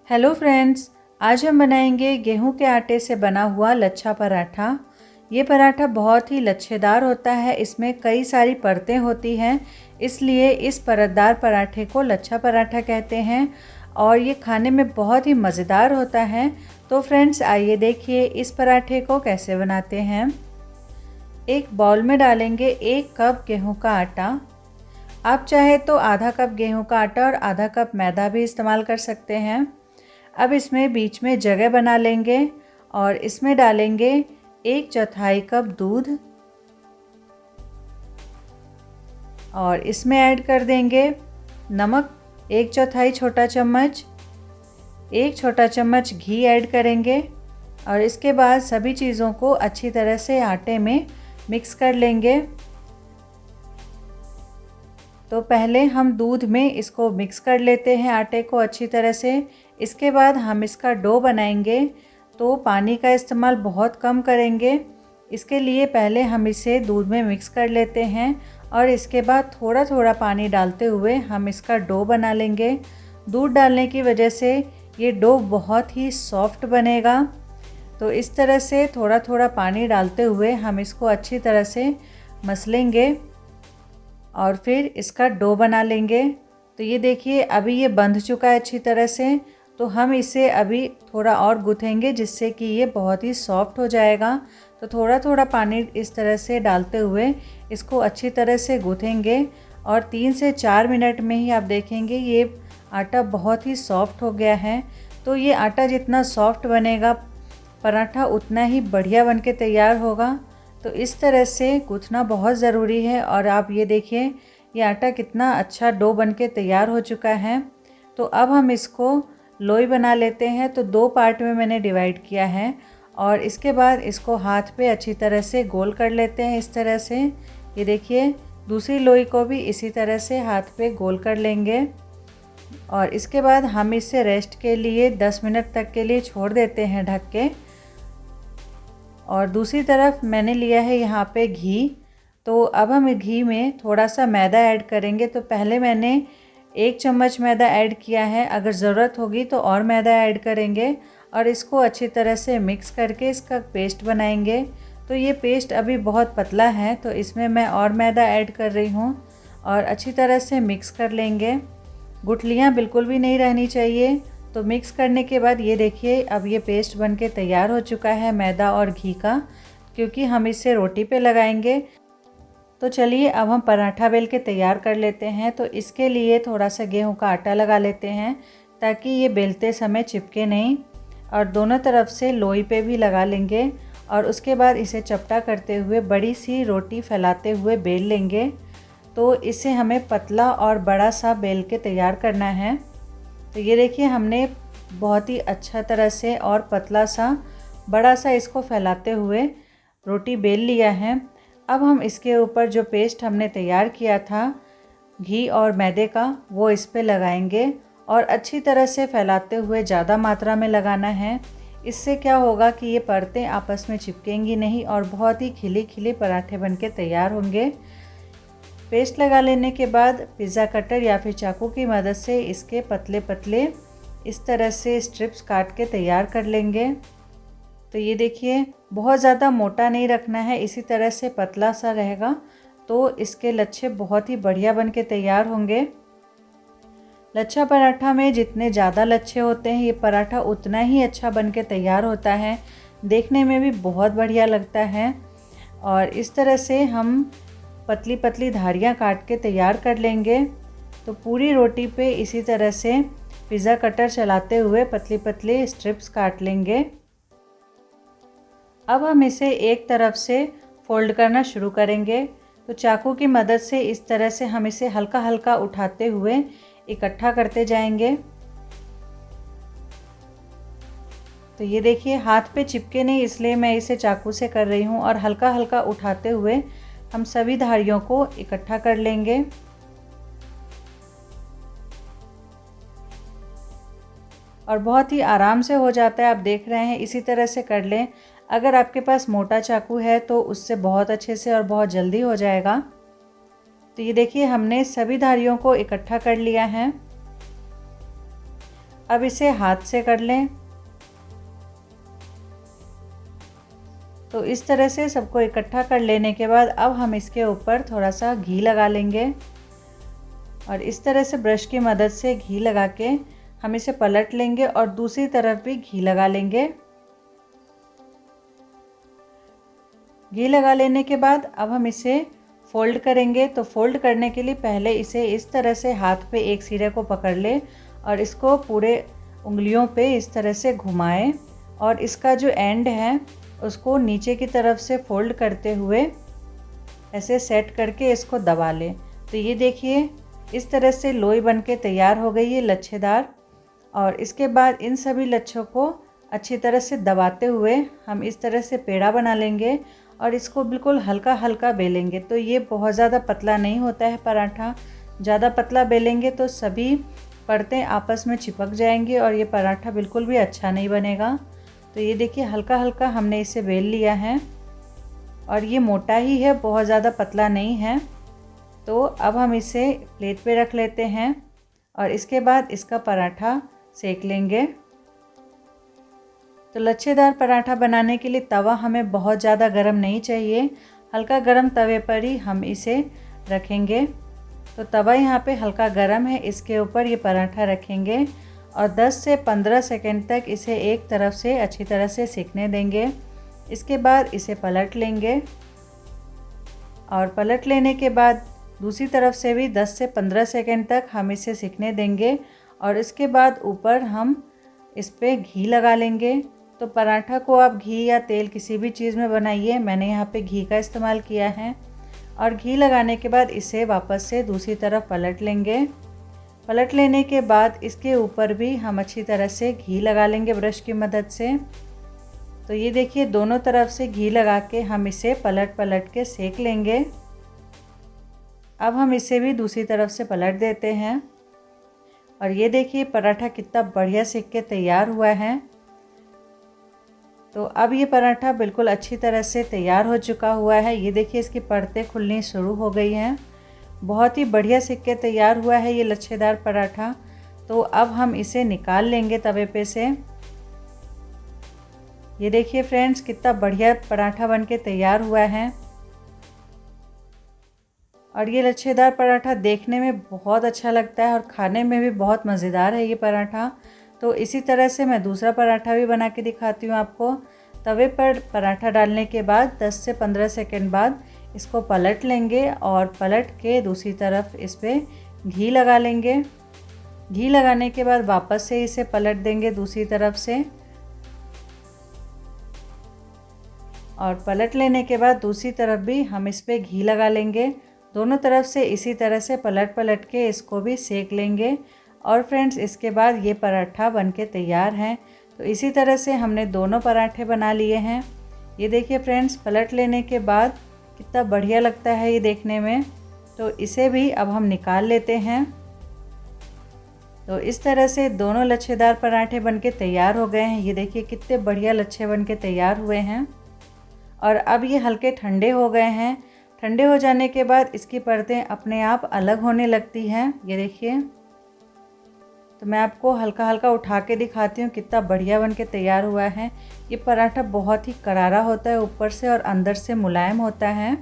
Hello friends, आज हम बनाएंगे गेहूं के आटे से बना हुआ लच्छा पराठा। ये पराठा बहुत ही लच्छेदार होता है। इसमें कई सारी परतें होती हैं, इसलिए इस परतदार पराठे को लच्छा पराठा कहते हैं और ये खाने में बहुत ही मज़ेदार होता है। तो फ्रेंड्स, आइए देखिए इस पराठे को कैसे बनाते हैं। एक बाउल में डालेंगे 1 कप गेहूं का आटा। आप चाहे तो आधा कप गेहूं का आटा और आधा कप मैदा भी इस्तेमाल कर सकते हैं। अब इसमें बीच में जगह बना लेंगे और इसमें डालेंगे 1/4 कप दूध और इसमें ऐड कर देंगे नमक 1/4 छोटा चम्मच, 1 छोटा चम्मच घी ऐड करेंगे और इसके बाद सभी चीज़ों को अच्छी तरह से आटे में मिक्स कर लेंगे। तो पहले हम दूध में इसको मिक्स कर लेते हैं आटे को अच्छी तरह से। इसके बाद हम इसका डो बनाएंगे, तो पानी का इस्तेमाल बहुत कम करेंगे। इसके लिए पहले हम इसे दूध में मिक्स कर लेते हैं और इसके बाद थोड़ा थोड़ा पानी डालते हुए हम इसका डो बना लेंगे। दूध डालने की वजह से ये डो बहुत ही सॉफ्ट बनेगा। तो इस तरह से थोड़ा थोड़ा पानी डालते हुए हम इसको अच्छी तरह से मसलेंगे और फिर इसका डो बना लेंगे। तो ये देखिए अभी ये बंध चुका है अच्छी तरह से। तो हम इसे अभी थोड़ा और गूँथेंगे जिससे कि ये बहुत ही सॉफ्ट हो जाएगा। तो थोड़ा थोड़ा पानी इस तरह से डालते हुए इसको अच्छी तरह से गूँथेंगे और 3 से 4 मिनट में ही आप देखेंगे ये आटा बहुत ही सॉफ्ट हो गया है। तो ये आटा जितना सॉफ्ट बनेगा पराठा उतना ही बढ़िया बन के तैयार होगा। तो इस तरह से गूँथना बहुत ज़रूरी है। और आप ये देखिए ये आटा कितना अच्छा डो बनके तैयार हो चुका है। तो अब हम इसको लोई बना लेते हैं। तो 2 पार्ट में मैंने डिवाइड किया है और इसके बाद इसको हाथ पे अच्छी तरह से गोल कर लेते हैं इस तरह से। ये देखिए दूसरी लोई को भी इसी तरह से हाथ पे गोल कर लेंगे और इसके बाद हम इसे रेस्ट के लिए 10 मिनट तक के लिए छोड़ देते हैं ढक के। और दूसरी तरफ मैंने लिया है यहाँ पे घी। तो अब हम घी में थोड़ा सा मैदा ऐड करेंगे। तो पहले मैंने 1 चम्मच मैदा ऐड किया है, अगर ज़रूरत होगी तो और मैदा ऐड करेंगे और इसको अच्छी तरह से मिक्स करके इसका पेस्ट बनाएंगे। तो ये पेस्ट अभी बहुत पतला है, तो इसमें मैं और मैदा ऐड कर रही हूँ और अच्छी तरह से मिक्स कर लेंगे। गुठलियाँ बिल्कुल भी नहीं रहनी चाहिए। तो मिक्स करने के बाद ये देखिए अब ये पेस्ट बनके तैयार हो चुका है मैदा और घी का, क्योंकि हम इसे रोटी पे लगाएंगे। तो चलिए अब हम पराठा बेल के तैयार कर लेते हैं। तो इसके लिए थोड़ा सा गेहूं का आटा लगा लेते हैं ताकि ये बेलते समय चिपके नहीं, और दोनों तरफ से लोई पे भी लगा लेंगे और उसके बाद इसे चपटा करते हुए बड़ी सी रोटी फैलाते हुए बेल लेंगे। तो इसे हमें पतला और बड़ा सा बेल के तैयार करना है। तो ये देखिए हमने बहुत ही अच्छा तरह से और पतला सा बड़ा सा इसको फैलाते हुए रोटी बेल लिया है। अब हम इसके ऊपर जो पेस्ट हमने तैयार किया था घी और मैदे का, वो इस पे लगाएंगे और अच्छी तरह से फैलाते हुए ज़्यादा मात्रा में लगाना है। इससे क्या होगा कि ये परतें आपस में चिपकेंगी नहीं और बहुत ही खिले खिले पराठे बनके तैयार होंगे। पेस्ट लगा लेने के बाद पिज़्ज़ा कटर या फिर चाकू की मदद से इसके पतले पतले इस तरह से स्ट्रिप्स काट के तैयार कर लेंगे। तो ये देखिए बहुत ज़्यादा मोटा नहीं रखना है, इसी तरह से पतला सा रहेगा तो इसके लच्छे बहुत ही बढ़िया बन के तैयार होंगे। लच्छा पराठा में जितने ज़्यादा लच्छे होते हैं ये पराठा उतना ही अच्छा बन के तैयार होता है, देखने में भी बहुत बढ़िया लगता है। और इस तरह से हम पतली पतली धारियाँ काट के तैयार कर लेंगे। तो पूरी रोटी पे इसी तरह से पिज़्ज़ा कटर चलाते हुए पतली पतली स्ट्रिप्स काट लेंगे। अब हम इसे एक तरफ से फोल्ड करना शुरू करेंगे। तो चाकू की मदद से इस तरह से हम इसे हल्का हल्का उठाते हुए इकट्ठा करते जाएंगे। तो ये देखिए हाथ पे चिपके नहीं, इसलिए मैं इसे चाकू से कर रही हूँ और हल्का हल्का उठाते हुए हम सभी धारियों को इकट्ठा कर लेंगे। और बहुत ही आराम से हो जाता है, आप देख रहे हैं, इसी तरह से कर लें। अगर आपके पास मोटा चाकू है तो उससे बहुत अच्छे से और बहुत जल्दी हो जाएगा। तो ये देखिए हमने सभी धारियों को इकट्ठा कर लिया है। अब इसे हाथ से कर लें। तो इस तरह से सबको इकट्ठा कर लेने के बाद अब हम इसके ऊपर थोड़ा सा घी लगा लेंगे और इस तरह से ब्रश की मदद से घी लगा के हम इसे पलट लेंगे और दूसरी तरफ भी घी लगा लेंगे। घी लगा लेने के बाद अब हम इसे फोल्ड करेंगे। तो फोल्ड करने के लिए पहले इसे इस तरह से हाथ पे एक सिरे को पकड़ ले और इसको पूरे उंगलियों पे इस तरह से घुमाएं और इसका जो एंड है उसको नीचे की तरफ से फोल्ड करते हुए ऐसे सेट करके इसको दबा लें। तो ये देखिए इस तरह से लोई बनके तैयार हो गई है लच्छेदार। और इसके बाद इन सभी लच्छों को अच्छी तरह से दबाते हुए हम इस तरह से पेड़ा बना लेंगे और इसको बिल्कुल हल्का हल्का बेलेंगे। तो ये बहुत ज़्यादा पतला नहीं होता है पराठा, ज़्यादा पतला बेलेंगे तो सभी परतें आपस में चिपक जाएंगी और ये पराठा बिल्कुल भी अच्छा नहीं बनेगा। तो ये देखिए हल्का हल्का हमने इसे बेल लिया है और ये मोटा ही है, बहुत ज़्यादा पतला नहीं है। तो अब हम इसे प्लेट पे रख लेते हैं और इसके बाद इसका पराठा सेक लेंगे। तो लच्छेदार पराठा बनाने के लिए तवा हमें बहुत ज़्यादा गर्म नहीं चाहिए, हल्का गर्म तवे पर ही हम इसे रखेंगे। तो तवा यहाँ पे हल्का गर्म है, इसके ऊपर ये पराठा रखेंगे और 10 से 15 सेकंड तक इसे एक तरफ से अच्छी तरह से सेकने देंगे। इसके बाद इसे पलट लेंगे और पलट लेने के बाद दूसरी तरफ से भी 10 से 15 सेकंड तक हम इसे सेकने देंगे और इसके बाद ऊपर हम इस पे घी लगा लेंगे। तो पराठा को आप घी या तेल किसी भी चीज़ में बनाइए, मैंने यहाँ पे घी का इस्तेमाल किया है। और घी लगाने के बाद इसे वापस से दूसरी तरफ पलट लेंगे। पलट लेने के बाद इसके ऊपर भी हम अच्छी तरह से घी लगा लेंगे ब्रश की मदद से। तो ये देखिए दोनों तरफ से घी लगा के हम इसे पलट पलट के सेक लेंगे। अब हम इसे भी दूसरी तरफ से पलट देते हैं और ये देखिए पराठा कितना बढ़िया सेक के तैयार हुआ है। तो अब ये पराठा बिल्कुल अच्छी तरह से तैयार हो चुका हुआ है। ये देखिए इसकी परतें खुलनी शुरू हो गई हैं। बहुत ही बढ़िया सेक के तैयार हुआ है ये लच्छेदार पराठा। तो अब हम इसे निकाल लेंगे तवे पे से। ये देखिए फ्रेंड्स कितना बढ़िया पराठा बनके तैयार हुआ है और ये लच्छेदार पराठा देखने में बहुत अच्छा लगता है और खाने में भी बहुत मज़ेदार है ये पराठा। तो इसी तरह से मैं दूसरा पराठा भी बना के दिखाती हूँ आपको। तवे पर पराठा डालने के बाद 10 से 15 सेकंड बाद इसको पलट लेंगे और पलट के दूसरी तरफ इस पर घी लगा लेंगे। घी लगाने के बाद वापस से इसे पलट देंगे दूसरी तरफ से और पलट लेने के बाद दूसरी तरफ भी हम इस पर घी लगा लेंगे। दोनों तरफ से इसी तरह से पलट पलट के इसको भी सेक लेंगे। और फ्रेंड्स इसके बाद ये पराठा बनके तैयार है। तो इसी तरह से हमने दोनों पराठे बना लिए हैं। ये देखिए फ्रेंड्स पलट लेने के बाद कितना बढ़िया लगता है ये देखने में। तो इसे भी अब हम निकाल लेते हैं। तो इस तरह से दोनों लच्छेदार पराठे बनके तैयार हो गए हैं। ये देखिए कितने बढ़िया लच्छे बनके तैयार हुए हैं और अब ये हल्के ठंडे हो गए हैं। ठंडे हो जाने के बाद इसकी परतें अपने आप अलग होने लगती हैं। ये देखिए तो मैं आपको हल्का हल्का उठा के दिखाती हूँ कितना बढ़िया बनके तैयार हुआ है। ये पराठा बहुत ही करारा होता है ऊपर से और अंदर से मुलायम होता है।